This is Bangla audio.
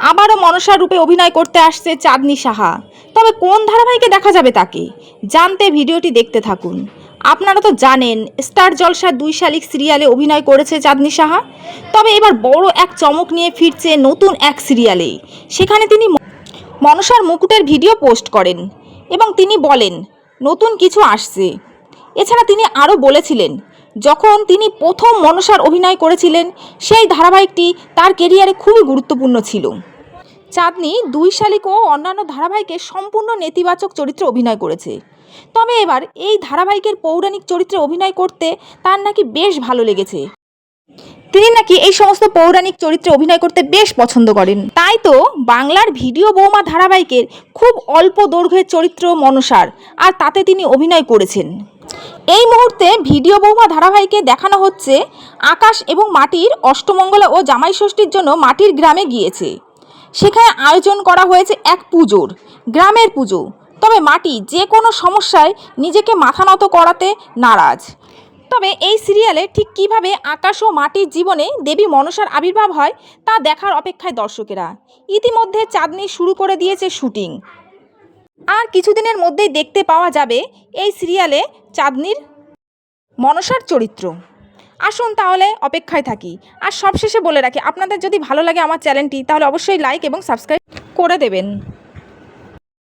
আবারও মনসার রূপে অভিনয় করতে আসছে চাঁদনী সাহা। তবে কোন ধারাবাহিকে দেখা যাবে তাকে জানতে ভিডিওটি দেখতে থাকুন। আপনারা তো জানেন স্টার জলসার 2 শালিক সিরিয়ালে অভিনয় করেছে চাঁদনী সাহা। তবে এবার বড় এক চমক নিয়ে ফিরছে নতুন এক সিরিয়ালে। সেখানে তিনি মনসার মুকুটের ভিডিও পোস্ট করেন এবং তিনি বলেন নতুন কিছু আসছে। এছাড়া তিনি আরও বলেছিলেন যখন তিনি প্রথম মনসার অভিনয় করেছিলেন সেই ধারাবাহিকটি তার কেরিয়ারে খুবই গুরুত্বপূর্ণ ছিল। চাঁদনী 2 শালিক ও অন্যান্য ধারাবাহিকে সম্পূর্ণ নেতিবাচক চরিত্রে অভিনয় করেছে। তবে এবার এই ধারাবাহিকের পৌরাণিক চরিত্রে অভিনয় করতে তার নাকি বেশ ভালো লেগেছে। তিনি নাকি এই সমস্ত পৌরাণিক চরিত্রে অভিনয় করতে বেশ পছন্দ করেন। তাই তো বাংলার ভিডিও বৌমা ধারাবাহিকের খুব অল্প দৈর্ঘ্যের চরিত্র মনসার, আর তাতে তিনি অভিনয় করেছেন। এই মুহূর্তে ভিডিও বৌমা ধারাবাহিকে দেখানো হচ্ছে আকাশ এবং মাটির অষ্টমঙ্গলা ও জামাই ষষ্ঠীর জন্য মাটির গ্রামে গিয়েছে। সেখানে আয়োজন করা হয়েছে এক পুজোর, গ্রামের পুজো। তবে মাটি যে কোনো সমস্যায় নিজেকে মাথা নত করাতে নারাজ। তবে এই সিরিয়ালে ঠিক কিভাবে আকাশ ও মাটির জীবনে দেবী মনসার আবির্ভাব হয় তা দেখার অপেক্ষায় দর্শকেরা। ইতিমধ্যে চাঁদনী শুরু করে দিয়েছে শুটিং। আর কিছুদিনের মধ্যেই দেখতে পাওয়া যাবে এই সিরিয়ালে চাঁদনীর মনসার চরিত্র। আসুন তাহলে অপেক্ষায় থাকি। আর সবশেষে বলে রাখি, আপনাদের যদি ভালো লাগে আমার চ্যানেলটি তাহলে অবশ্যই লাইক এবং সাবস্ক্রাইব করে দেবেন।